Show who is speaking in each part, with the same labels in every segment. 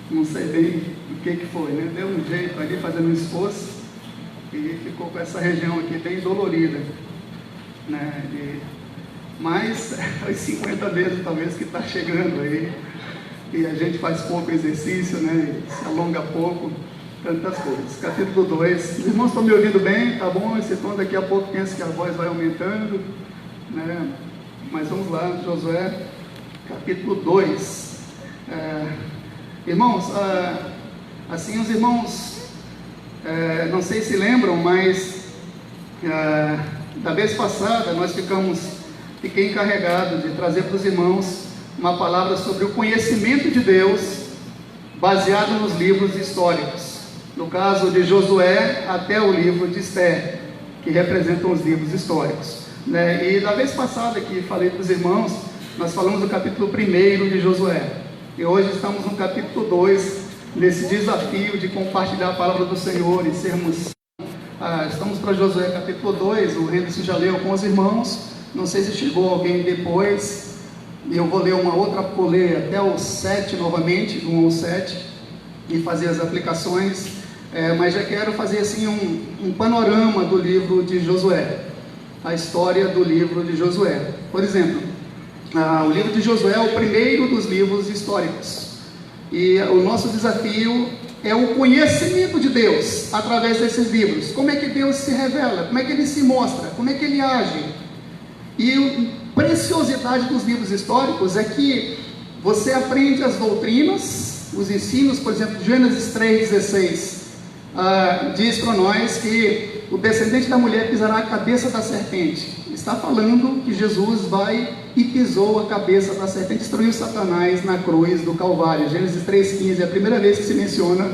Speaker 1: Não sei bem o que foi, né? Deu um jeito ali, fazendo um esforço, e ficou com essa região aqui bem dolorida, né? Mas as 50 vezes talvez que está chegando aí, e a gente faz pouco exercício, né? Se alonga pouco, tantas coisas. Capítulo 2, os irmãos estão me ouvindo bem? Tá bom? Esse tom daqui a pouco pensa que a voz vai aumentando, né? Mas vamos lá, Josué, capítulo 2. Irmãos, assim os irmãos, não sei se lembram, mas da vez passada fiquei encarregado de trazer para os irmãos uma palavra sobre o conhecimento de Deus baseado nos livros históricos, no caso de Josué até o livro de Esther, que representam os livros históricos, né? E da vez passada que falei para os irmãos, nós falamos do capítulo 1 de Josué, e hoje estamos no capítulo 2, nesse desafio de compartilhar a palavra do Senhor e sermos... estamos para Josué capítulo 2, o Renzo já leu com os irmãos, não sei se chegou alguém depois, eu vou ler até o 7 novamente, do 1 ao 7, e fazer as aplicações, mas já quero fazer assim um panorama do livro de Josué, a história do livro de Josué. Por exemplo, o livro de Josué é o primeiro dos livros históricos, e o nosso desafio é o conhecimento de Deus através desses livros. Como é que Deus se revela, como é que Ele se mostra, como é que Ele age. E a preciosidade dos livros históricos é que você aprende as doutrinas, os ensinos. Por exemplo, Gênesis 3,16 diz para nós que o descendente da mulher pisará a cabeça da serpente. Está falando que Jesus vai e pisou a cabeça da serpente, destruiu Satanás na cruz do Calvário. Gênesis 3,15 é a primeira vez que se menciona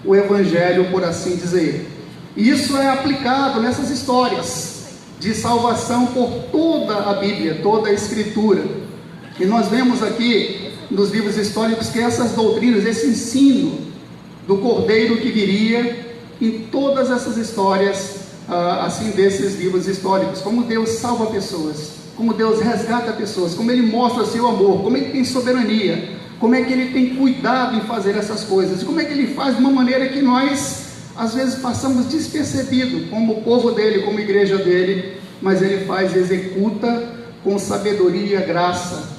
Speaker 1: o Evangelho, por assim dizer. E isso é aplicado nessas histórias de salvação por toda a Bíblia, toda a Escritura. E nós vemos aqui nos livros históricos que essas doutrinas, esse ensino do Cordeiro que viria, em todas essas histórias, assim, desses livros históricos, como Deus salva pessoas, como Deus resgata pessoas, como Ele mostra seu amor, como Ele tem soberania, como é que Ele tem cuidado em fazer essas coisas, e como é que Ele faz de uma maneira que nós às vezes passamos despercebido, como povo dele, como igreja dele, mas Ele faz e executa com sabedoria e graça,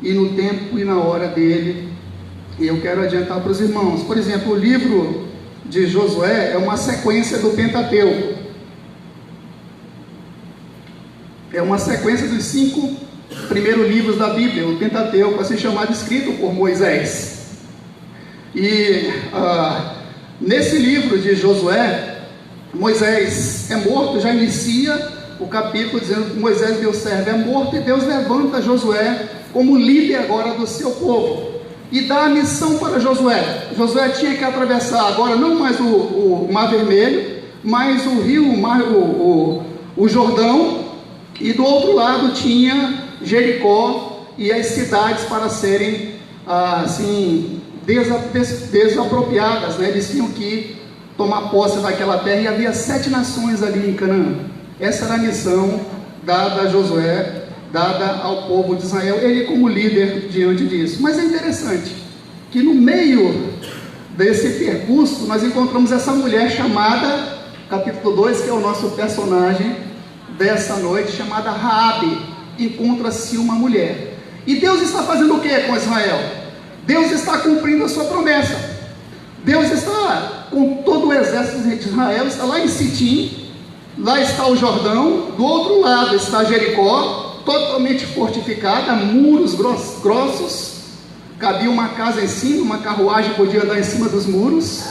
Speaker 1: e no tempo e na hora dele. E eu quero adiantar para os irmãos, por exemplo, o livro de Josué é uma sequência do Pentateuco, é uma sequência dos 5 primeiros livros da Bíblia. O Pentateuco, assim chamado, escrito por Moisés. E nesse livro de Josué, Moisés é morto, já inicia o capítulo dizendo que Moisés, meu servo, é morto, e Deus levanta Josué como líder agora do seu povo, e dá a missão para Josué. Josué tinha que atravessar agora não mais o Mar Vermelho, mas o rio, o Jordão, e do outro lado tinha Jericó e as cidades para serem assim desapropriadas, né? Eles tinham que tomar posse daquela terra, e havia 7 nações ali em Canaã. Essa era a missão dada a Josué, dada ao povo de Israel, ele como líder diante disso. Mas é interessante que no meio desse percurso nós encontramos essa mulher chamada, capítulo 2, que é o nosso personagem dessa noite, chamada Raabe. Encontra-se uma mulher, e Deus está fazendo o que com Israel? Deus está cumprindo a sua promessa. Deus está com todo o exército de Israel, está lá em Sitim, lá está o Jordão, do outro lado está Jericó, totalmente fortificada, muros grossos, cabia uma casa em cima, uma carruagem podia andar em cima dos muros.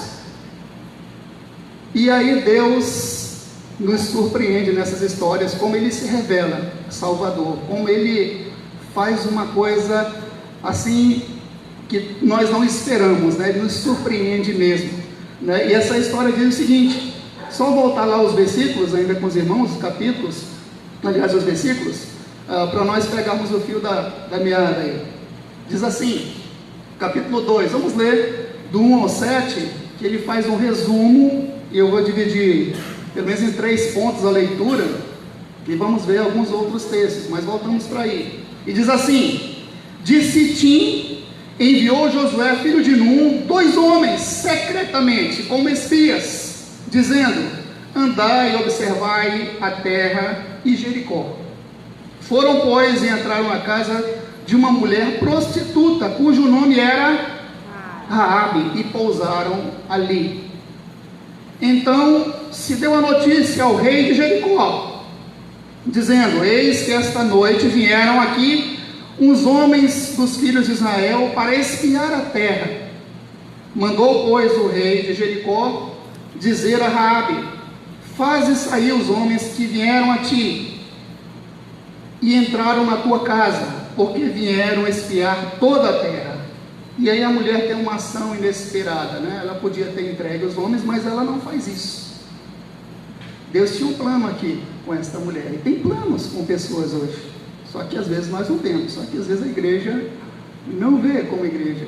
Speaker 1: E aí Deus nos surpreende nessas histórias, como Ele se revela Salvador, como Ele faz uma coisa assim que nós não esperamos, né? Ele nos surpreende mesmo, né? E essa história diz o seguinte, só voltar lá os versículos ainda com os irmãos, os capítulos, aliás os versículos, para nós pegarmos o fio da meada aí. Diz assim, capítulo 2, vamos ler do 1 ao 7, que ele faz um resumo, e eu vou dividir pelo menos em 3 pontos a leitura, e vamos ver alguns outros textos, mas voltamos para aí. E diz assim: de Sitim enviou Josué, filho de Num, 2 homens, secretamente, como espias, dizendo: andai e observai a terra e Jericó. Foram, pois, e entraram na casa de uma mulher prostituta, cujo nome era Raabe, e pousaram ali. Então se deu a notícia ao rei de Jericó, dizendo: eis que esta noite vieram aqui uns homens dos filhos de Israel para espiar a terra. Mandou, pois, o rei de Jericó dizer a Raabe: faze sair os homens que vieram a ti e entraram na tua casa, porque vieram espiar toda a terra. E aí a mulher tem uma ação inesperada, né? Ela podia ter entregue os homens, mas ela não faz isso. Deus tinha um plano aqui com esta mulher, e tem planos com pessoas hoje, só que às vezes nós não temos, só que às vezes a igreja não vê como igreja.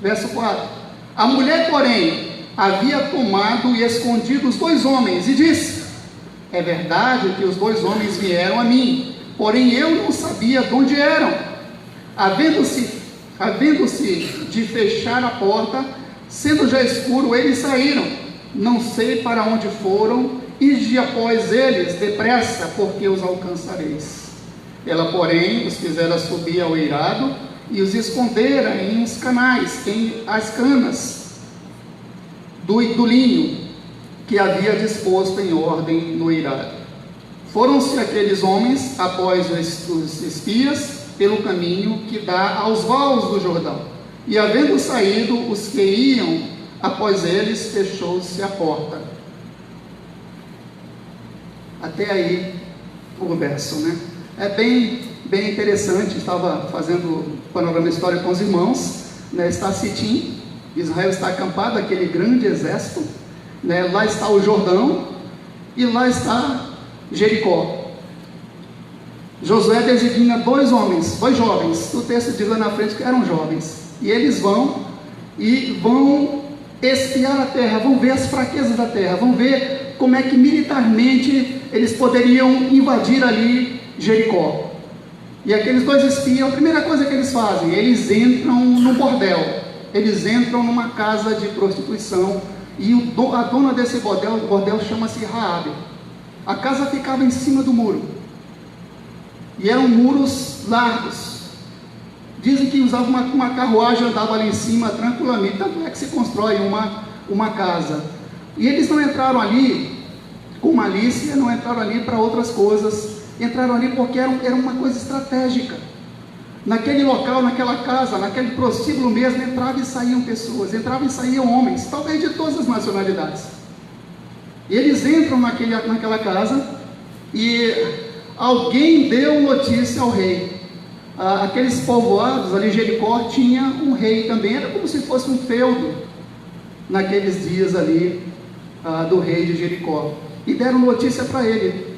Speaker 1: Verso 4: a mulher, porém, havia tomado e escondido os 2 homens, e disse: é verdade que os 2 homens vieram a mim, porém eu não sabia de onde eram. Havendo-se de fechar a porta, sendo já escuro, eles saíram, não sei para onde foram, ide após eles depressa, porque os alcançareis. Ela, porém, os fizera subir ao eirado e os escondera em uns canais, em as canas do linho que havia disposto em ordem no eirado. Foram-se aqueles homens após os espias pelo caminho que dá aos vales do Jordão, e havendo saído os que iam após eles, fechou-se a porta. Até aí o verso, né? É bem interessante. Estava fazendo panorama histórico com os irmãos, né? Está Sitim, Israel está acampado, aquele grande exército, né? Lá está o Jordão e lá está Jericó. Josué designa 2 homens, 2 jovens, o texto diz lá na frente que eram jovens, e eles vão espiar a terra, vão ver as fraquezas da terra, vão ver como é que militarmente eles poderiam invadir ali Jericó. E aqueles 2 espias, a primeira coisa que eles fazem, eles entram no bordel, eles entram numa casa de prostituição, e a dona desse bordel chama-se Raabe. A casa ficava em cima do muro, e eram muros largos. Dizem que usava uma carruagem, andava ali em cima tranquilamente. Tanto é que se constrói uma casa. E eles não entraram ali com malícia, não entraram ali para outras coisas, entraram ali porque era uma coisa estratégica. Naquele local, naquela casa, naquele prostíbulo mesmo, entravam e saíam pessoas, entravam e saíam homens, talvez de todas as nacionalidades. E eles entram naquela casa, e alguém deu notícia ao rei. Aqueles povoados ali, Jericó, tinha um rei também, era como se fosse um feudo naqueles dias ali do rei de Jericó, e deram notícia para ele.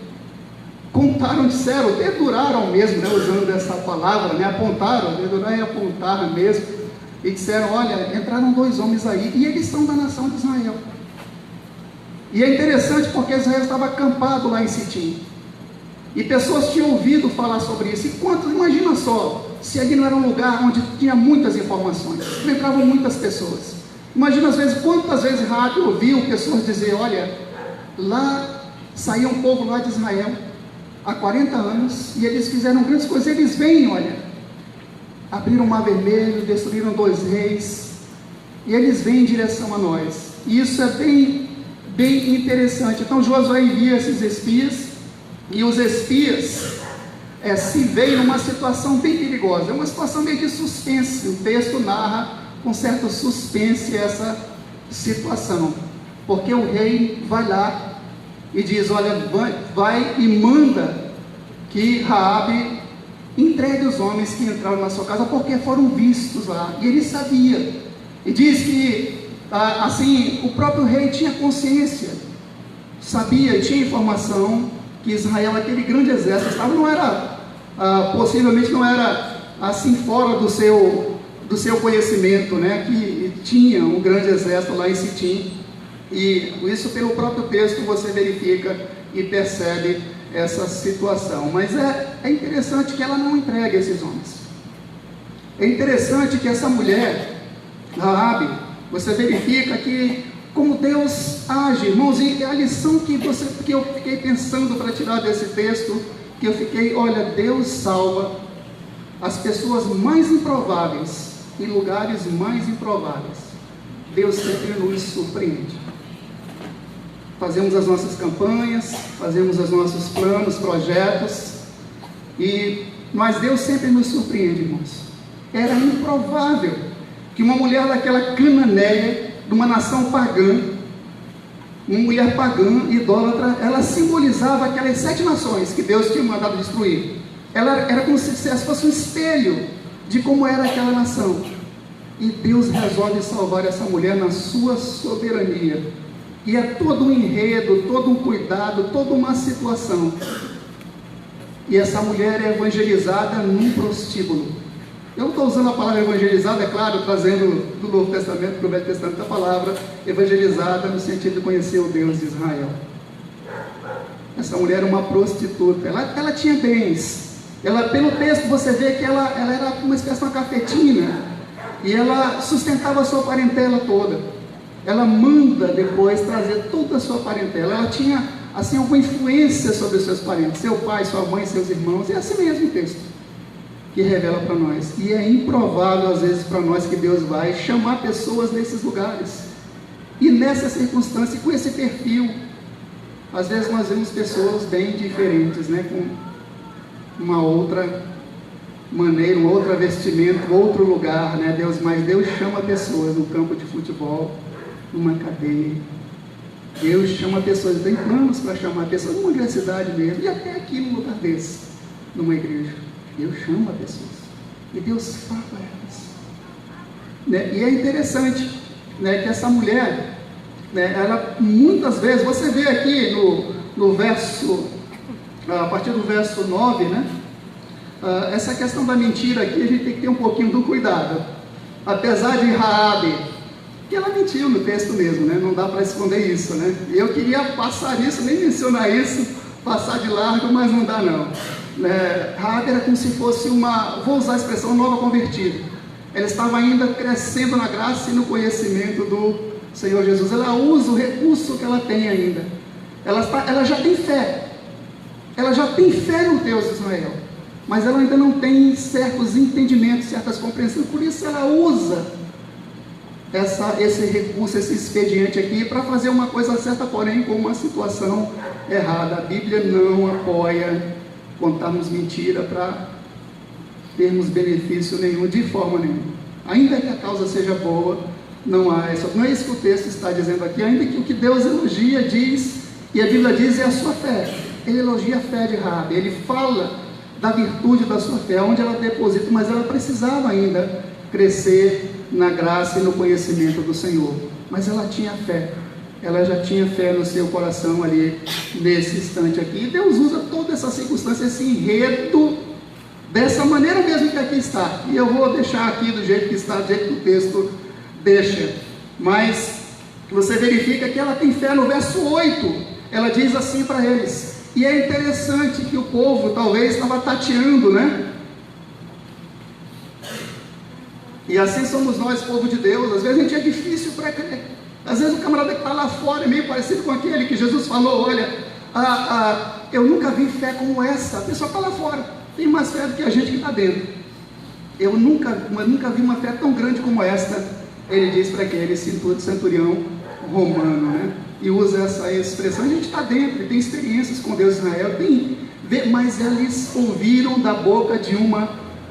Speaker 1: Contaram, disseram, deduraram mesmo, né, usando essa palavra, né, apontaram, dedurar e apontar mesmo, e disseram: olha, entraram 2 homens aí, e eles são da nação de Israel. E é interessante porque Israel estava acampado lá em Sitim, e pessoas tinham ouvido falar sobre isso. Imagina só, se ali não era um lugar onde tinha muitas informações, entravam muitas pessoas. Imagina quantas vezes Raabe ouviu pessoas dizer: olha, lá saiu um povo lá de Israel há 40 anos, e eles fizeram grandes coisas. Eles vêm, olha, abriram o mar vermelho, destruíram 2 reis, e eles vêm em direção a nós. E isso é bem interessante. Então Josué envia esses espias, e os espias se veem numa situação bem perigosa, é uma situação meio de suspense. O texto narra com certo suspense essa situação, porque o rei vai lá e diz: olha, vai e manda que Raabe entregue os homens que entraram na sua casa, porque foram vistos lá, e ele sabia. E diz que assim, o próprio rei tinha consciência, sabia, tinha informação que Israel, aquele grande exército, estava, não era, possivelmente não era assim fora do seu conhecimento, né, que tinha um grande exército lá em Sitim. E isso, pelo próprio texto, você verifica e percebe essa situação. Mas é interessante que ela não entregue esses homens. É interessante que essa mulher, Raabe, você verifica que como Deus age, irmãos, e a lição que eu fiquei pensando para tirar desse texto, que eu fiquei, olha, Deus salva as pessoas mais improváveis em lugares mais improváveis. Deus sempre nos surpreende. Fazemos as nossas campanhas, fazemos os nossos planos, projetos, mas Deus sempre nos surpreende, irmãos. Era improvável que uma mulher daquela Cananeia, de uma nação pagã, uma mulher pagã, idólatra, ela simbolizava aquelas 7 nações que Deus tinha mandado destruir. Ela era como se fosse um espelho de como era aquela nação. E Deus resolve salvar essa mulher na sua soberania. E é todo um enredo, todo um cuidado, toda uma situação. E essa mulher é evangelizada num prostíbulo. Eu não estou usando a palavra evangelizada, é claro, trazendo do Novo Testamento para o Velho Testamento a palavra evangelizada no sentido de conhecer o Deus de Israel. Essa mulher era uma prostituta, ela tinha bens. Pelo texto você vê que ela era uma espécie de uma cafetina, e ela sustentava a sua parentela toda. Ela manda depois trazer toda a sua parentela. Ela tinha assim alguma influência sobre os seus parentes, seu pai, sua mãe, seus irmãos. É assim mesmo o texto que revela para nós. E é improvável às vezes para nós que Deus vai chamar pessoas nesses lugares, e nessa circunstância, com esse perfil. Às vezes nós vemos pessoas bem diferentes, né, com uma outra maneira, um outro vestimento, outro lugar, né, mas Deus chama pessoas no campo de futebol, numa cadeia. Deus chama pessoas, tem planos para chamar pessoas numa universidade mesmo, e até aqui num lugar desse, numa igreja. Deus chama pessoas, e Deus fala para elas, né? E é interessante, né, que essa mulher, né, ela muitas vezes, você vê aqui no verso, a partir do verso 9, né, essa questão da mentira aqui, a gente tem que ter um pouquinho do cuidado. Apesar de Raabe, que ela mentiu no texto mesmo, né, não dá para esconder isso, né, eu queria passar isso, nem mencionar isso, passar de largo, mas não dá não, né. Raabe era como se fosse vou usar a expressão, nova convertida. Ela estava ainda crescendo na graça e no conhecimento do Senhor Jesus. Ela usa o recurso que ela tem ainda. Ela já tem fé. Ela já tem fé no Deus de Israel, mas ela ainda não tem certos entendimentos, certas compreensões. Por isso ela usa esse recurso, esse expediente aqui, para fazer uma coisa certa, porém com uma situação errada. A Bíblia não apoia contarmos mentira para termos benefício nenhum, de forma nenhuma. Ainda que a causa seja boa, não é isso que o texto está dizendo aqui. Ainda que o que Deus elogia, diz, e a Bíblia diz, é a sua fé. Ele elogia a fé de Raabe, ele fala da virtude da sua fé, onde ela deposita, mas ela precisava ainda crescer na graça e no conhecimento do Senhor. Mas ela tinha fé, ela já tinha fé no seu coração ali, nesse instante aqui. E Deus usa toda essa circunstância, esse enredo, dessa maneira mesmo que aqui está. E eu vou deixar aqui do jeito que está, do jeito que o texto deixa. Mas você verifica que ela tem fé. No verso 8, ela diz assim para eles. E é interessante que o povo talvez estava tateando, né? E assim somos nós, povo de Deus. Às vezes a gente é difícil para crer. Às vezes o camarada que está lá fora é meio parecido com aquele que Jesus falou, olha, eu nunca vi fé como essa. A pessoa está lá fora, tem mais fé do que a gente que está dentro. Eu nunca vi uma fé tão grande como esta. Ele diz para aquele centurião romano, né? E usa essa expressão. A gente está dentro, tem experiências com Deus de Israel, mas eles ouviram da boca de uma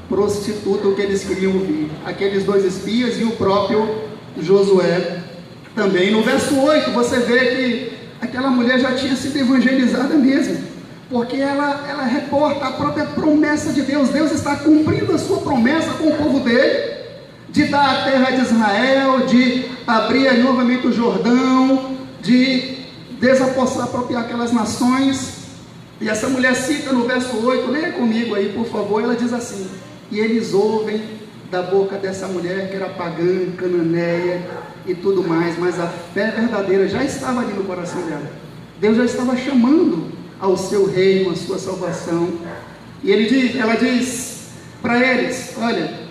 Speaker 1: prostituta o que eles queriam ouvir. Aqueles 2 espias e o próprio Josué também. No verso 8 você vê que aquela mulher já tinha sido evangelizada mesmo, porque ela reporta a própria promessa de Deus. Deus está cumprindo a sua promessa com o povo dele, de dar a terra de Israel, de abrir novamente o Jordão, de desapossar, apropriar aquelas nações. E essa mulher cita no verso 8, leia comigo aí por favor, ela diz assim: e eles ouvem da boca dessa mulher que era pagã, cananeia e tudo mais, mas a fé verdadeira já estava ali no coração dela. Deus já estava chamando ao seu reino, a sua salvação. E ela diz para eles: olha,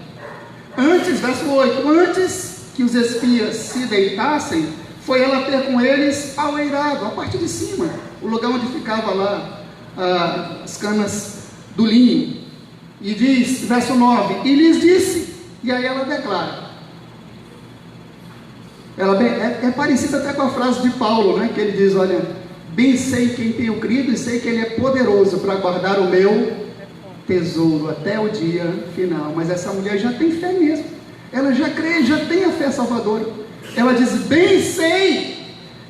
Speaker 1: Antes, verso 8, antes que os espias se deitassem, foi ela ter com eles ao eirado, a parte de cima, o lugar onde ficava lá as canas do linho. E diz, verso 9, e lhes disse, e aí ela declara, ela é parecida até com a frase de Paulo, né, que ele diz, olha, bem sei quem tenho crido e sei que ele é poderoso para guardar o meu tesouro até o dia final. Mas essa mulher já tem fé mesmo, ela já crê, já tem a fé salvadora. Ela diz, bem sei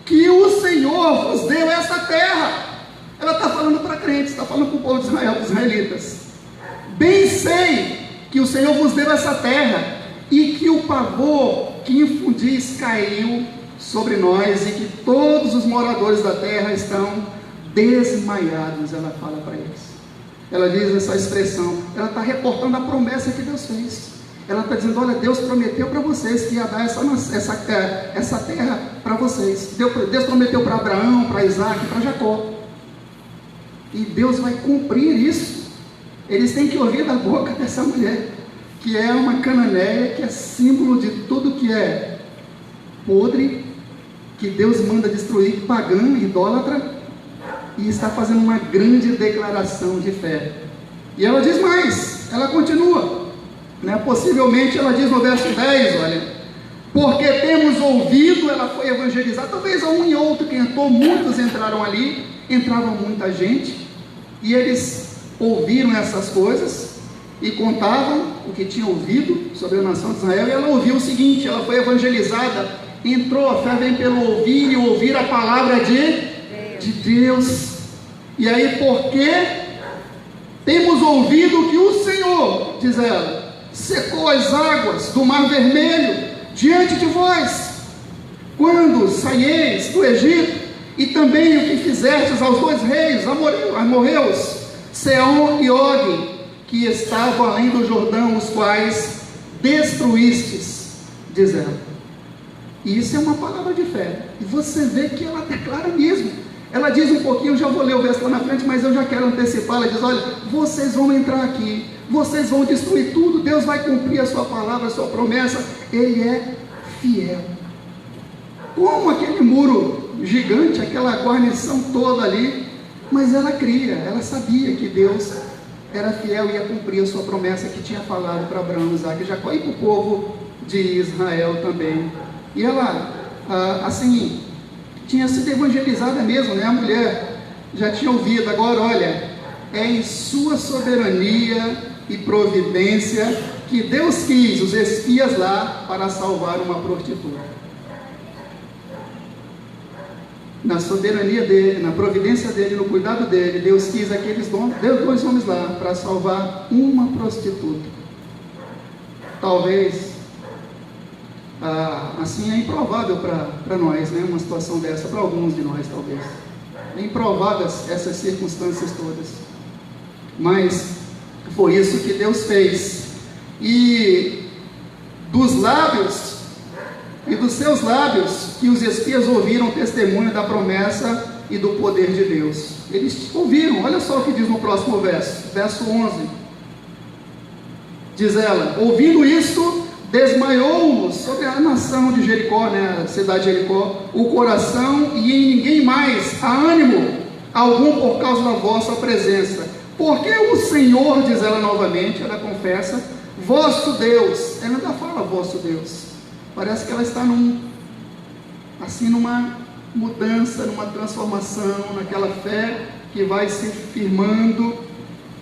Speaker 1: que o Senhor vos deu essa terra. Ela está falando para crentes, está falando para o povo de Israel, para os israelitas. Bem sei que o Senhor vos deu essa terra, e que o pavor que infundis caiu sobre nós, e que todos os moradores da terra estão desmaiados. Ela fala para eles, ela diz essa expressão, ela está reportando a promessa que Deus fez. Ela está dizendo, olha, Deus prometeu para vocês que ia dar essa terra para vocês. Deus prometeu para Abraão, para Isaac, para Jacó, e Deus vai cumprir isso. Eles têm que ouvir da boca dessa mulher, que é uma cananeia, que é símbolo de tudo que é podre, que Deus manda destruir, pagã, idólatra, e está fazendo uma grande declaração de fé. E ela diz mais, ela continua, né? Possivelmente ela diz no verso 10, olha, porque temos ouvido, ela foi evangelizar, talvez a um e outro que entrou, muitos entraram ali, entrava muita gente, e eles ouviram essas coisas, e contavam o que tinham ouvido sobre a nação de Israel, e ela ouviu o seguinte, ela foi evangelizada, entrou, a fé vem pelo ouvir, e ouvir a palavra de Deus. E aí, porque temos ouvido que o Senhor, diz ela, secou as águas do mar vermelho diante de vós, quando saíeis do Egito, e também o que fizestes aos dois reis amorreus, Seom e Og, que estavam além do Jordão, os quais destruístes, diz ela. E isso é uma palavra de fé, e você vê que ela declara mesmo. Ela diz um pouquinho, eu já vou ler o verso lá na frente, mas eu já quero antecipar. Ela diz, olha, vocês vão entrar aqui, vocês vão destruir tudo, Deus vai cumprir a sua palavra, a sua promessa, Ele é fiel. Como aquele muro gigante, aquela guarnição toda ali, mas ela cria, ela sabia que Deus era fiel e ia cumprir a sua promessa que tinha falado para Abraão, Isaac e Jacó, e para o povo de Israel também. E ela, assim, tinha sido evangelizada mesmo, né? A mulher já tinha ouvido. Agora, olha, é em sua soberania e providência que Deus quis os espias lá para salvar uma prostituta. Na soberania dele, na providência dele, no cuidado dele, Deus quis aqueles dois homens lá para salvar uma prostituta. Talvez, assim, é improvável para nós, né? Uma situação dessa, para alguns de nós talvez. É improvável essas circunstâncias todas. Mas foi isso que Deus fez. E dos lábios e dos seus lábios que os espias ouviram o testemunho da promessa e do poder de Deus. Eles ouviram, olha só o que diz no próximo verso, verso 11. Diz ela, ouvindo isso, desmaiou-nos sobre a nação de Jericó, né, a cidade de Jericó, o coração, e em ninguém mais há ânimo algum por causa da vossa presença. Porque o Senhor, diz ela novamente, ela confessa, vosso Deus, ela ainda fala vosso Deus. Parece que ela está numa mudança, numa transformação, naquela fé que vai se firmando.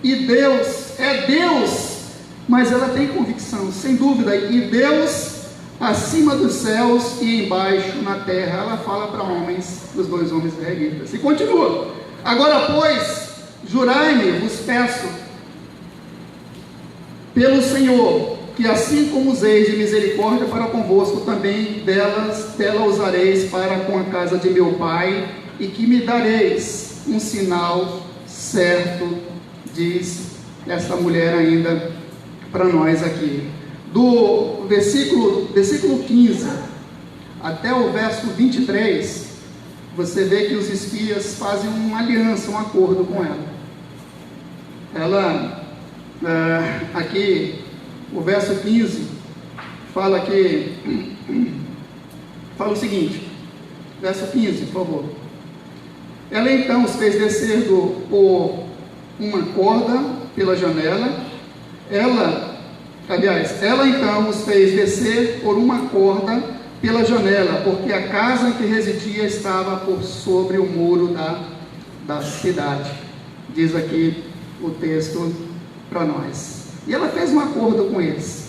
Speaker 1: E Deus é Deus, mas ela tem convicção, sem dúvida. E Deus acima dos céus e embaixo na terra. Ela fala para homens, os dois homens israelitas. E continua. Agora, pois, jurai-me, vos peço, pelo Senhor, que assim como useis de misericórdia para convosco, também dela usareis para com a casa de meu pai, e que me dareis um sinal certo, diz essa mulher ainda para nós aqui. Do versículo 15 até o verso 23, você vê que os espias fazem uma aliança, um acordo com ela. Ela, aqui, o verso 15, fala o seguinte, verso 15, por favor. Ela então os fez descer por uma corda pela janela. Ela então os fez descer por uma corda pela janela, porque a casa em que residia estava por sobre o muro da cidade. Diz aqui o texto para nós. E ela fez um acordo com eles.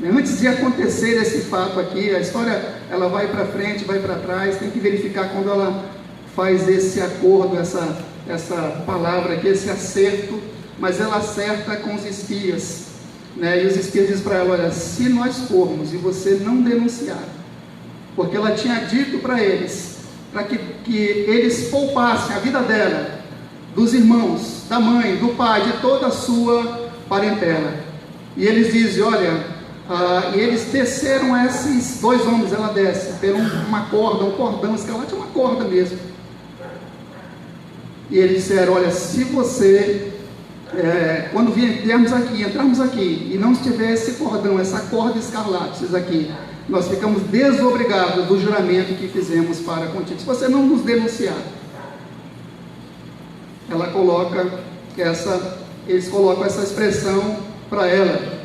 Speaker 1: Antes de acontecer esse fato aqui, a história ela vai para frente, vai para trás, tem que verificar quando ela faz esse acordo, essa palavra aqui, esse acerto, mas ela acerta com os espias, né? E os espias dizem para ela: olha, se nós formos e você não denunciar, porque ela tinha dito para eles, para que eles poupassem a vida dela, dos irmãos, da mãe, do pai, de toda a sua parentela. E eles dizem: olha, e eles desceram esses dois homens, ela desce, por uma corda, um cordão escarlate, uma corda mesmo. E eles disseram: olha, se você, quando entrarmos aqui, e não estiver esse cordão, essa corda escarlate, isso aqui, nós ficamos desobrigados do juramento que fizemos para contigo, se você não nos denunciar. Eles colocam essa expressão para ela,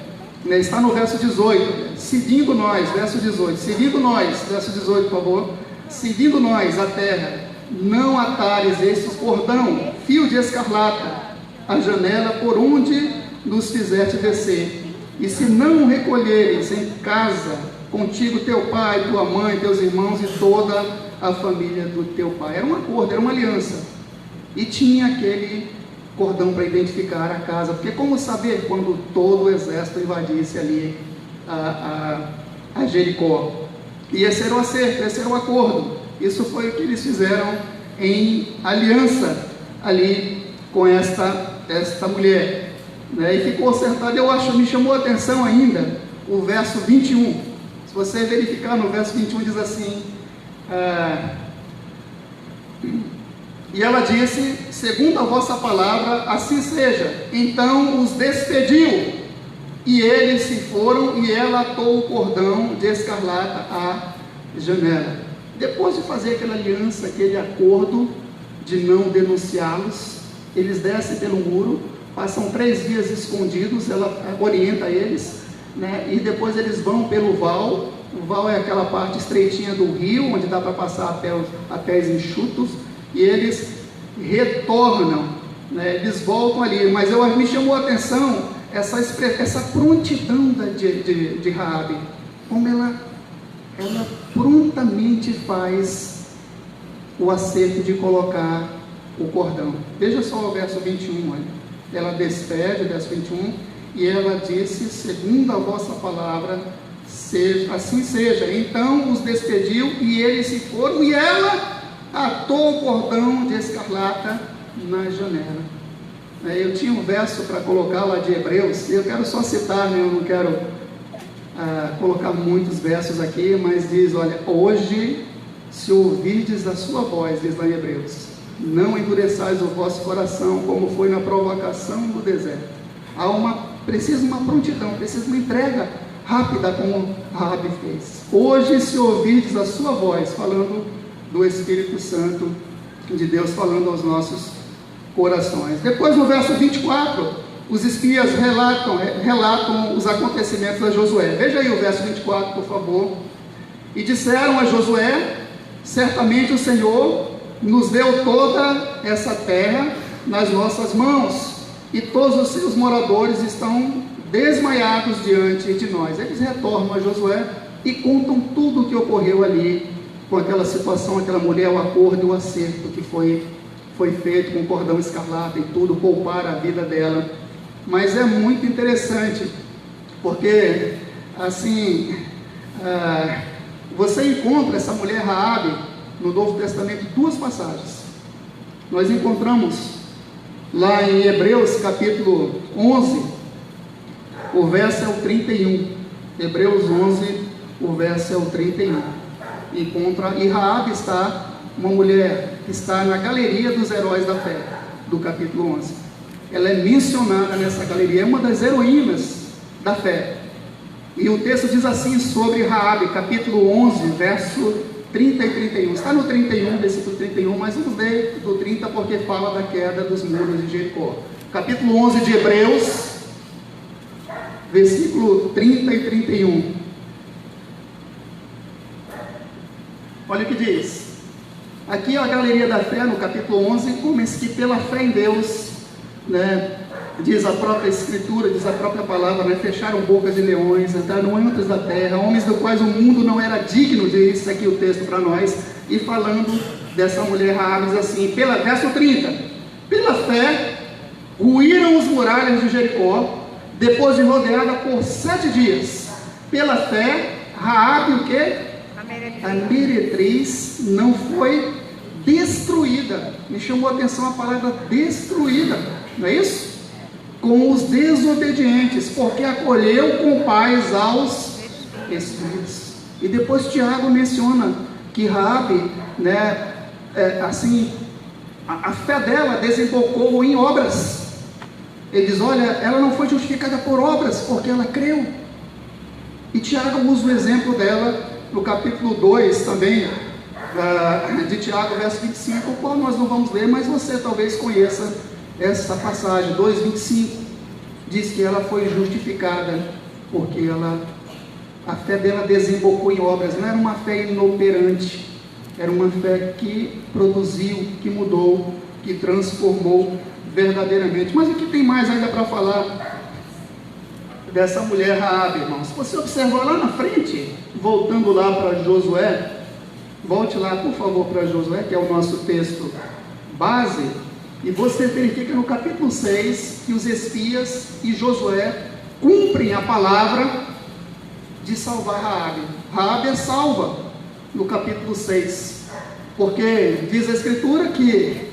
Speaker 1: né? Está no verso 18, seguindo nós, verso 18, verso 18, por favor, seguindo nós a terra, não atares este cordão, fio de escarlata, a janela por onde nos fizeste descer, e se não recolheres em casa contigo teu pai, tua mãe, teus irmãos e toda a família do teu pai. Era um acordo, era uma aliança, e tinha aquele cordão para identificar a casa, porque como saber quando todo o exército invadisse ali a Jericó? E esse era o acerto, esse era o acordo. Isso foi o que eles fizeram em aliança ali com esta mulher, né? E ficou acertado. Me chamou a atenção ainda o verso 21. Se você verificar no verso 21, diz assim: e ela disse: segundo a vossa palavra, assim seja. Então os despediu, e eles se foram, e ela atou o cordão de escarlata à janela. Depois de fazer aquela aliança, aquele acordo de não denunciá-los, eles descem pelo muro, passam 3 dias escondidos, ela orienta eles, né? E depois eles vão pelo val. O val é aquela parte estreitinha do rio, onde dá para passar a pés enxutos, e eles retornam, né? Eles voltam ali. Mas me chamou a atenção essa prontidão de Raabe, como ela prontamente faz o acerto de colocar o cordão. Veja só o verso 21, olha. Ela despede, verso 21, e ela disse: segundo a vossa palavra, assim seja. Então os despediu, e eles se foram, e ela atou o cordão de escarlata na janela. Eu tinha um verso para colocar lá de Hebreus, eu quero só citar, né? Eu não quero colocar muitos versos aqui, mas diz: olha, hoje, se ouvirdes a sua voz, diz lá em Hebreus, não endureçais o vosso coração, como foi na provocação do deserto. Precisa uma prontidão, precisa uma entrega rápida, como Raabe fez. Hoje, se ouvirdes a sua voz, falando do Espírito Santo de Deus, falando aos nossos corações. Depois, no verso 24, os espias relatam os acontecimentos a Josué. Veja aí o verso 24, por favor. E disseram a Josué: certamente o Senhor nos deu toda essa terra nas nossas mãos, e todos os seus moradores estão desmaiados diante de nós. Eles retornam a Josué e contam tudo o que ocorreu ali, com aquela situação, aquela mulher, o acordo e o acerto que foi feito com o cordão escarlata e tudo, poupar a vida dela. Mas é muito interessante, porque assim, você encontra essa mulher Raabe no Novo Testamento, 2 passagens. Nós encontramos lá em Hebreus capítulo 11, o verso é o 31. Hebreus 11, o verso é o 31. E Raabe está, uma mulher que está na galeria dos heróis da fé, do capítulo 11. Ela é mencionada nessa galeria, é uma das heroínas da fé. E o texto diz assim sobre Raabe, capítulo 11, verso 30 e 31. Está no 31, versículo 31, mas vamos ler do 30 porque fala da queda dos muros de Jericó. Capítulo 11 de Hebreus, versículo 30 e 31. Olha o que diz. Aqui a galeria da fé, no capítulo 11, homens que pela fé em Deus, né, diz a própria escritura, diz a própria palavra, né, fecharam bocas de leões, entraram antes da terra, homens do quais o mundo não era digno, diz aqui o texto para nós, e falando dessa mulher Raabe, diz assim, verso 30, pela fé, ruíram os muralhas de Jericó, depois de rodeada por 7 dias, pela fé, Raabe o quê? A meretriz não foi destruída. Me chamou a atenção a palavra destruída, não é isso? Com os desobedientes, porque acolheu com paz aos espias. E depois Tiago menciona que Raabe, né, a fé dela desembocou em obras. Ele diz, olha, ela não foi justificada por obras, porque ela creu. E Tiago usa o exemplo dela no capítulo 2 também, de Tiago, verso 25, o qual nós não vamos ler, mas você talvez conheça essa passagem, 2,25, diz que ela foi justificada, porque a fé dela desembocou em obras, não era uma fé inoperante, era uma fé que produziu, que mudou, que transformou verdadeiramente. Mas o que tem mais ainda para falar dessa mulher Raabe, irmãos? Se você observar lá na frente, voltando lá para Josué, volte lá por favor para Josué, que é o nosso texto base, e você verifica no capítulo 6, que os espias e Josué cumprem a palavra de salvar Raabe. Raabe é salva no capítulo 6, porque diz a escritura que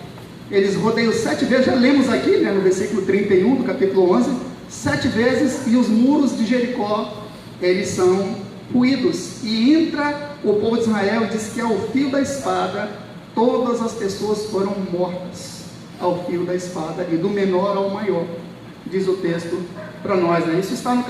Speaker 1: eles rodeiam 7 vezes, já lemos aqui, né, no versículo 31 do capítulo 11, 7 vezes, e os muros de Jericó, eles são ruídos, e entra o povo de Israel e diz que ao fio da espada, todas as pessoas foram mortas, ao fio da espada, e do menor ao maior, diz o texto para nós, né? Isso está no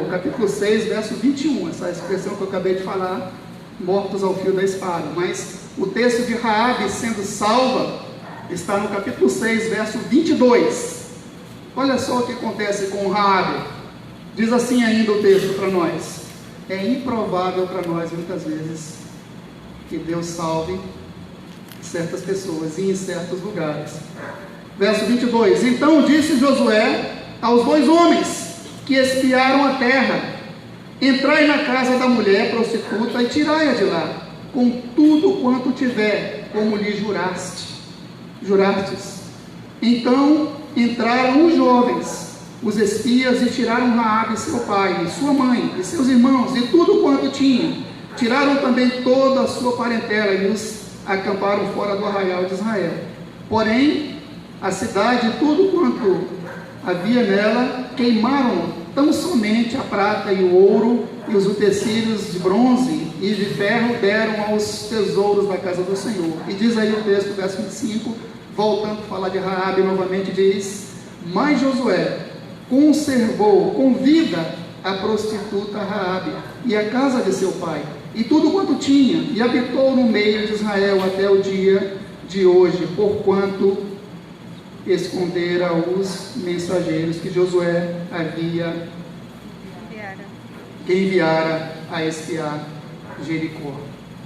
Speaker 1: capítulo 6, verso 21, essa expressão que eu acabei de falar, mortos ao fio da espada. Mas o texto de Raabe sendo salva, está no capítulo 6, verso 22, olha só o que acontece com Raabe, diz assim ainda o texto para nós, é improvável para nós muitas vezes, que Deus salve certas pessoas e em certos lugares. Verso 22, então disse Josué aos 2 homens que espiaram a terra, entrai na casa da mulher prostituta e tirai-a de lá, com tudo quanto tiver, como lhe jurastes. Então entraram os jovens, os espias, e tiraram Raabe seu pai, e sua mãe, e seus irmãos, e tudo quanto tinham. Tiraram também toda a sua parentela, e os acamparam fora do arraial de Israel. Porém, a cidade e tudo quanto havia nela, queimaram tão somente a prata e o ouro, e os utensílios de bronze e de ferro deram aos tesouros da casa do Senhor. E diz aí o texto, verso 25, voltando a falar de Raabe novamente, diz, mas Josué conservou com vida a prostituta Raabe e a casa de seu pai, e tudo quanto tinha, e habitou no meio de Israel até o dia de hoje, porquanto escondera os mensageiros que Josué havia enviara a espiar Jericó.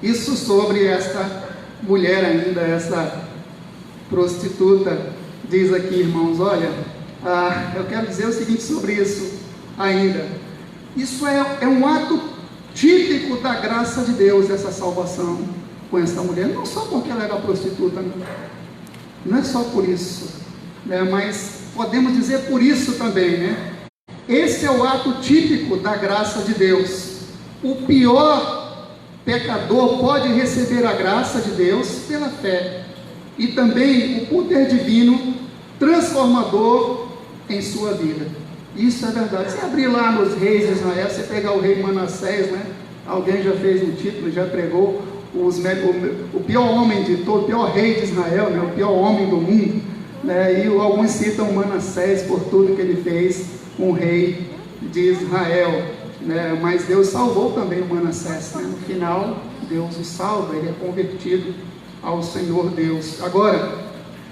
Speaker 1: Isso sobre esta mulher ainda, essa prostituta. Diz aqui, irmãos, olha, eu quero dizer o seguinte sobre isso ainda. Isso é um ato típico da graça de Deus, essa salvação com essa mulher, não só porque ela era prostituta, não é só por isso, né, mas podemos dizer por isso também, né? Esse é o ato típico da graça de Deus. O pior pecador pode receber a graça de Deus pela fé, e também o poder divino transformador em sua vida. Isso é verdade. Se abrir lá nos reis de Israel, você pegar o rei Manassés, né? Alguém já fez um título, já pregou o pior homem de todo, o pior rei de Israel, né? O pior homem do mundo, né? E alguns citam Manassés por tudo que ele fez com o rei de Israel. né? Mas Deus salvou também o Manassés, né? No final, Deus o salva, ele é convertido ao Senhor Deus. Agora,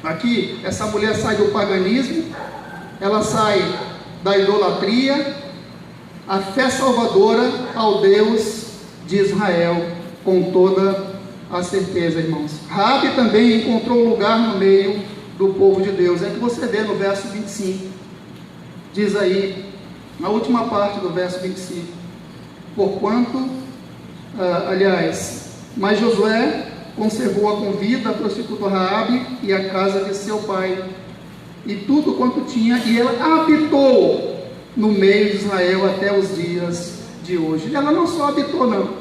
Speaker 1: aqui, essa mulher sai do paganismo, ela sai da idolatria, a fé salvadora ao Deus de Israel, com toda a certeza, irmãos. Raabe também encontrou lugar no meio do povo de Deus. É que você vê no verso 25, diz aí, na última parte do verso 25, porquanto, mas Josué conservou com vida a prostituta Raabe e a casa de seu pai, e tudo quanto tinha, e ela habitou no meio de Israel até os dias de hoje. E ela não só habitou, não.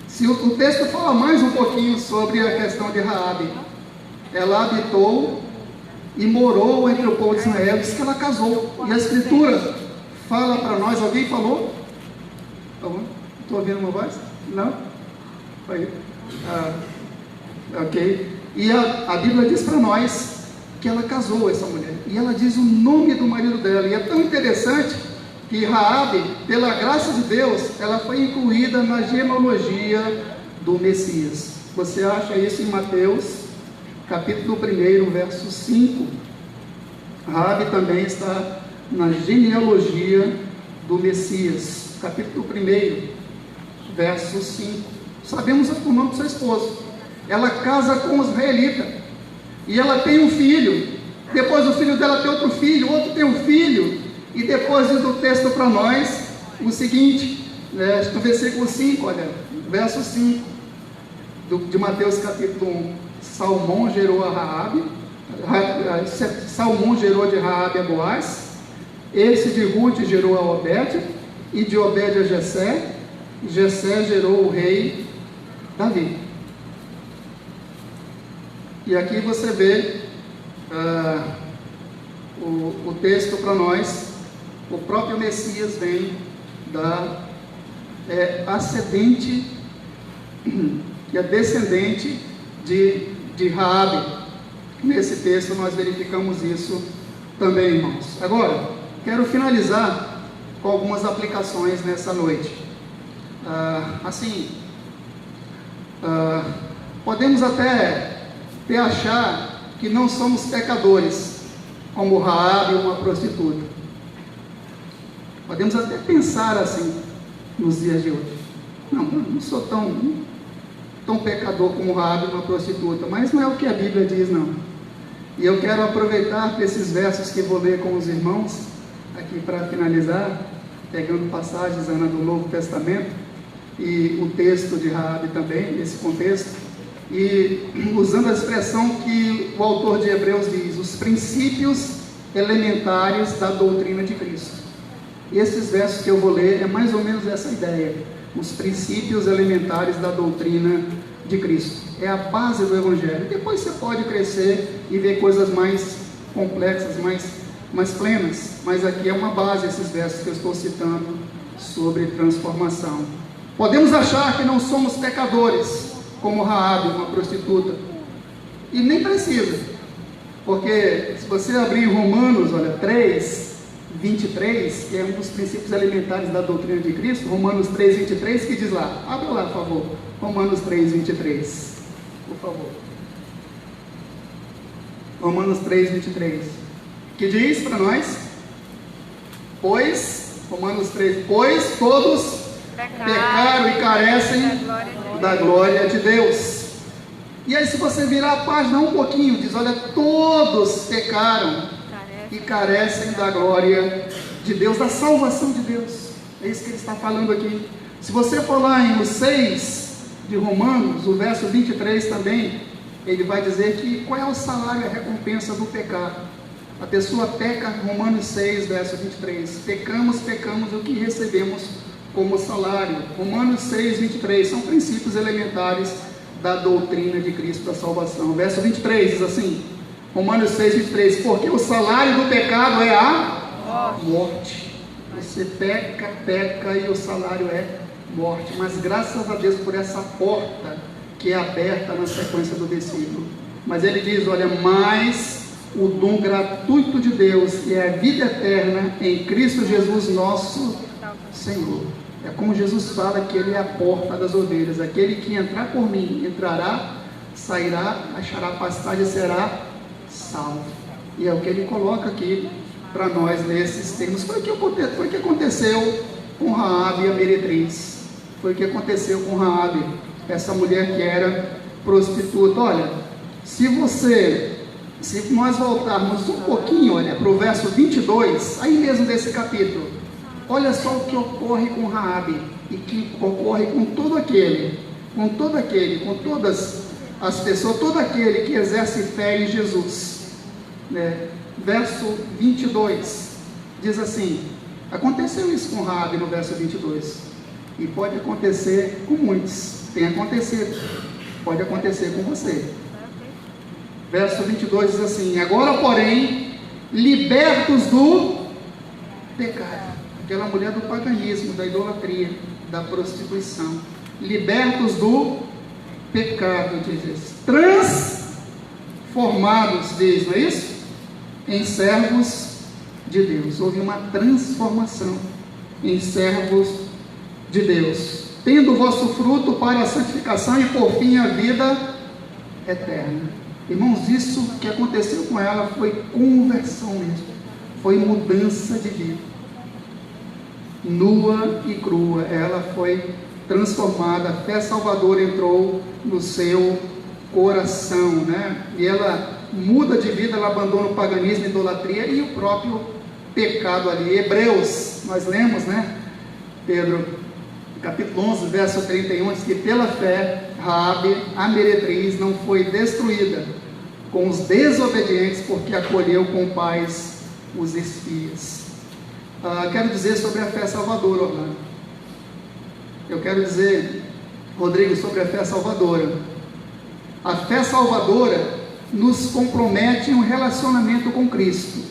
Speaker 1: Se o texto fala mais um pouquinho sobre a questão de Raabe, ela habitou e morou entre o povo de Israel, diz que ela casou. E a Escritura fala para nós, alguém falou? Estou ouvindo uma voz? Não? Foi. Ok. E a Bíblia diz para nós que ela casou, essa mulher. E ela diz o nome do marido dela. E é tão interessante que Raabe, pela graça de Deus, ela foi incluída na genealogia do Messias. Você acha isso em Mateus, capítulo 1, verso 5. Raabe também está na genealogia do Messias, capítulo 1, verso 5. Sabemos o nome do seu esposo. Ela casa com um israelita, e ela tem um filho. Depois o filho dela tem outro filho, outro tem um filho. E depois diz o texto para nós o seguinte, no versículo 5, olha, verso 5 de Mateus capítulo 1. Salmão gerou a Raabe, Salmão gerou de Raabe a Boaz, esse de Ruth gerou a Obed, e de Obed a Jessé, Jessé gerou o rei Davi. E aqui você vê o texto para nós. O próprio Messias vem da ascendente e a descendente de Raabe. Nesse texto nós verificamos isso também, irmãos. Agora, quero finalizar com algumas aplicações nessa noite. Podemos até achar que não somos pecadores, como Raabe, uma prostituta. Podemos até pensar assim nos dias de hoje. Não sou tão pecador como Raabe, uma prostituta, mas não é o que a Bíblia diz, não. E eu quero aproveitar esses versos que vou ler com os irmãos aqui para finalizar, pegando passagens, Ana, do Novo Testamento e o texto de Raabe também, nesse contexto, e usando a expressão que o autor de Hebreus diz, os princípios elementares da doutrina de Cristo. Esses versos que eu vou ler é mais ou menos essa ideia, os princípios elementares da doutrina de Cristo. É a base do Evangelho. Depois você pode crescer e ver coisas mais complexas, mais plenas, mas aqui é uma base, esses versos que eu estou citando sobre transformação. Podemos achar que não somos pecadores, como Raabe, uma prostituta, e nem precisa, porque se você abrir Romanos, olha, 3, 23, que é um dos princípios elementares da doutrina de Cristo, Romanos 3, 23, que diz lá, abra lá, por favor, Romanos 3, 23, por favor, Romanos 3, 23, que diz para nós, Romanos 3, pois todos pecaram e carecem da glória de Deus. E aí se você virar a página um pouquinho, diz, olha, todos pecaram e carecem da glória de Deus, da salvação de Deus. É isso que ele está falando aqui. Se você for lá no 6 de Romanos, o verso 23 também, ele vai dizer que qual é o salário e a recompensa do pecado. A pessoa peca, Romanos 6, verso 23, pecamos, o que recebemos como salário. Romanos 6, 23, são princípios elementares da doutrina de Cristo da salvação. Verso 23 diz assim, Romanos 6, 23, porque o salário do pecado é a morte. Você peca e o salário é morte, mas graças a Deus por essa porta que é aberta na sequência do versículo. Mas ele diz, olha, mas o dom gratuito de Deus e a vida eterna em Cristo Jesus nosso Senhor. É como Jesus fala que Ele é a porta das ovelhas. Aquele que entrar por mim, entrará, sairá, achará pastagem e será salvo. E é o que Ele coloca aqui para nós nesses termos. Foi o que aconteceu com Raabe e a meretriz. Foi o que aconteceu com Raabe, essa mulher que era prostituta. Olha, se nós voltarmos um pouquinho, olha, para o verso 22, aí mesmo desse capítulo, olha só o que ocorre com Raabe e que ocorre com todas as pessoas, todo aquele que exerce fé em Jesus, né? Verso 22 diz assim: aconteceu isso com Raabe no verso 22, e pode acontecer com muitos, tem acontecido, pode acontecer com você. Verso 22 diz assim: agora porém, libertos do pecado, aquela mulher do paganismo, da idolatria, da prostituição, libertos do pecado, diz, transformados, diz, não é isso? Em servos de Deus. Houve uma transformação em servos de Deus, tendo o vosso fruto para a santificação e por fim a vida eterna. Irmãos, isso que aconteceu com ela foi conversão mesmo, foi mudança de vida. Nua e crua, ela foi transformada, a fé salvadora entrou no seu coração, né? E ela muda de vida, ela abandona o paganismo, a idolatria e o próprio pecado ali. Hebreus, nós lemos, né? Pedro, capítulo 11, verso 31, diz que pela fé, Raabe, a meretriz, não foi destruída com os desobedientes, porque acolheu com paz os espias. Quero dizer sobre a fé salvadora, Orlando. Eu quero dizer, Rodrigo, sobre a fé salvadora. A fé salvadora nos compromete em um relacionamento com Cristo.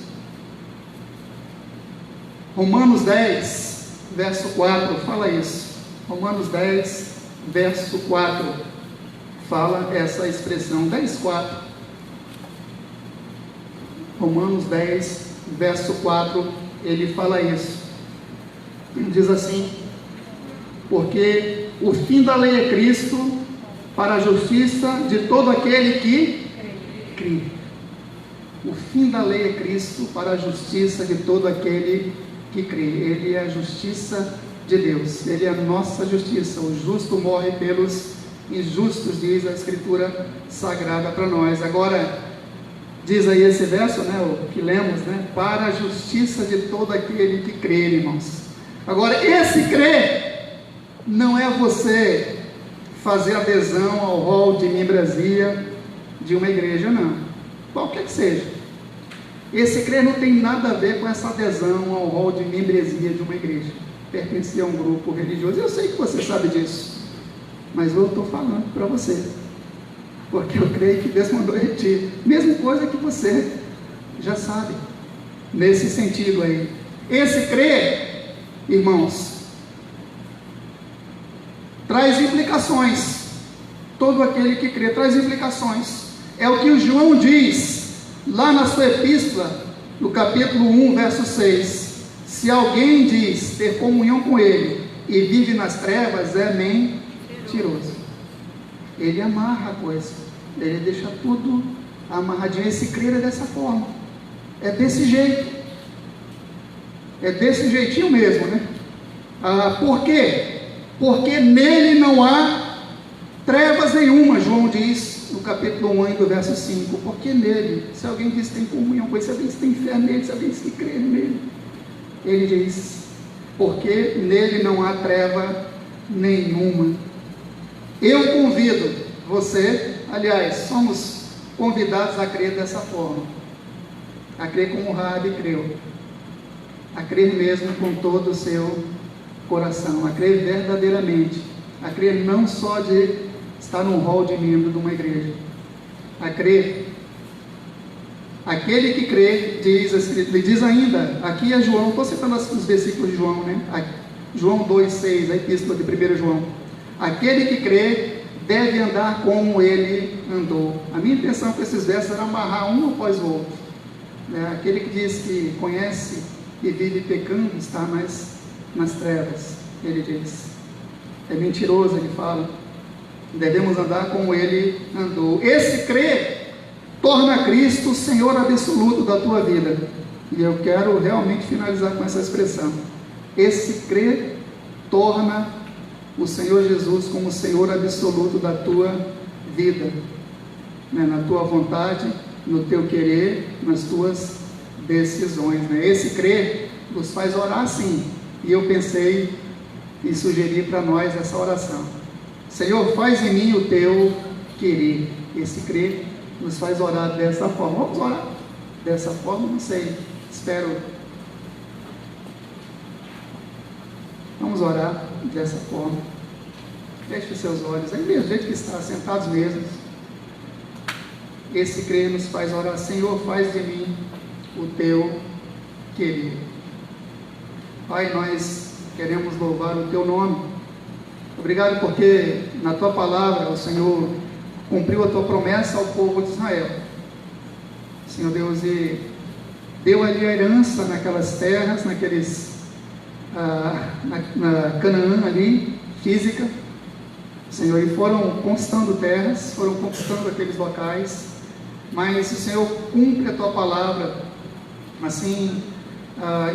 Speaker 1: Romanos 10, verso 4, fala isso. Romanos 10, verso 4, fala essa expressão, 10, 4. Romanos 10, verso 4, ele fala isso. Ele diz assim: porque o fim da lei é Cristo, para a justiça de todo aquele que crê. O fim da lei é Cristo, para a justiça de todo aquele que crê. Ele é a justiça de Deus, Ele é a nossa justiça. O justo morre pelos injustos, diz a Escritura Sagrada para nós. Agora, diz aí esse verso, né, o que lemos, né, para a justiça de todo aquele que crê, irmãos. Agora, esse crer não é você fazer adesão ao rol de membresia de uma igreja, não, qualquer que seja. Esse crer não tem nada a ver com essa adesão ao rol de membresia de uma igreja, pertencer a um grupo religioso. Eu sei que você sabe disso, mas eu estou falando para você, porque eu creio que Deus mandou repetir, mesma coisa que você já sabe, nesse sentido aí. Esse crer, irmãos, traz implicações. Todo aquele que crê traz implicações. É o que o João diz lá na sua epístola, no capítulo 1, verso 6. Se alguém diz ter comunhão com ele e vive nas trevas, é mentiroso. Ele amarra a coisa, ele deixa tudo amarradinho. Esse crer é dessa forma, é desse jeito, é desse jeitinho mesmo, né? Por quê? Porque nele não há trevas nenhuma, João diz no capítulo 1, do verso 5. Porque nele, se alguém diz que tem comunhão com ele, se alguém diz que tem fé nele, se alguém diz que crê nele, ele diz, porque nele não há treva nenhuma. Eu convido você, aliás, somos convidados a crer dessa forma, a crer como Raabe creu, a crer mesmo com todo o seu coração, a crer verdadeiramente, a crer não só de estar no rol de membro de uma igreja, a crer. Aquele que crê, diz ainda, aqui é João, estou citando os versículos de João, né? João 2,6, a epístola de 1 João. Aquele que crê deve andar como ele andou. A minha intenção com esses versos era amarrar um após o outro, né? Aquele que diz que conhece e vive pecando está nas trevas. ele diz. É mentiroso, ele fala. Devemos andar como ele andou. Esse crer torna Cristo o Senhor absoluto da tua vida. E eu quero realmente finalizar com essa expressão. Esse crer torna o Senhor Jesus como o Senhor absoluto da tua vida, né? Na tua vontade, no teu querer, nas tuas decisões, né? Esse crer nos faz orar sim. E eu pensei em sugerir para nós essa oração: Senhor, faz em mim o teu querer. Esse crer nos faz orar dessa forma. Vamos orar dessa forma? Não sei, espero. Vamos orar dessa forma. Feche os seus olhos, aí mesmo, do jeito que está, sentados mesmo. Esse crer nos faz orar: Senhor, faz de mim o teu querer. Pai, nós queremos louvar o teu nome. Obrigado porque na tua palavra o Senhor cumpriu a tua promessa ao povo de Israel, Senhor Deus, e deu ali a herança naquelas terras, na Canaã ali, física, Senhor, e foram conquistando terras, foram conquistando aqueles locais, mas o Senhor cumpre a tua palavra, assim,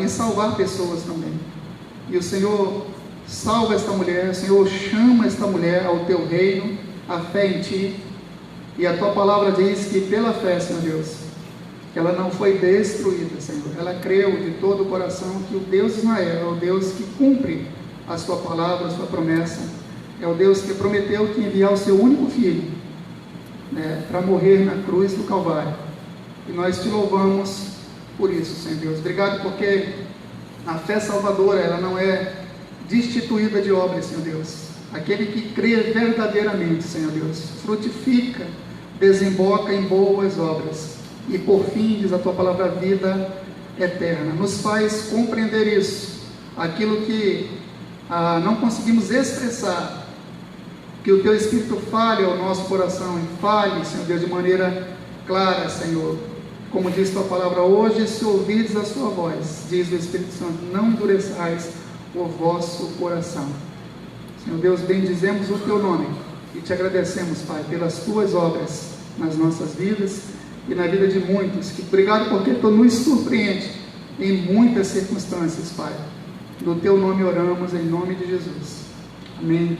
Speaker 1: em salvar pessoas também. E o Senhor salva esta mulher, o Senhor chama esta mulher ao teu reino, a fé em ti, e a tua palavra diz que pela fé, Senhor Deus, ela não foi destruída, Senhor, ela creu de todo o coração que o Deus de Israel é o Deus que cumpre a sua palavra, a sua promessa, é o Deus que prometeu que enviar o seu único filho, né, para morrer na cruz do Calvário, e nós te louvamos por isso, Senhor Deus. Obrigado porque a fé salvadora, ela não é destituída de obras, Senhor Deus. Aquele que crê verdadeiramente, Senhor Deus, frutifica, desemboca em boas obras, e por fim, diz a tua palavra, vida eterna. Nos faz compreender isso, aquilo que não conseguimos expressar, que o teu Espírito fale ao nosso coração, e fale, Senhor Deus, de maneira clara, Senhor. Como diz tua palavra, hoje, se ouvides a sua voz, diz o Espírito Santo, não endureçais o vosso coração. Senhor Deus, bendizemos o teu nome e te agradecemos, Pai, pelas tuas obras nas nossas vidas e na vida de muitos. Obrigado porque tu nos surpreende em muitas circunstâncias, Pai. No teu nome oramos, em nome de Jesus. Amém.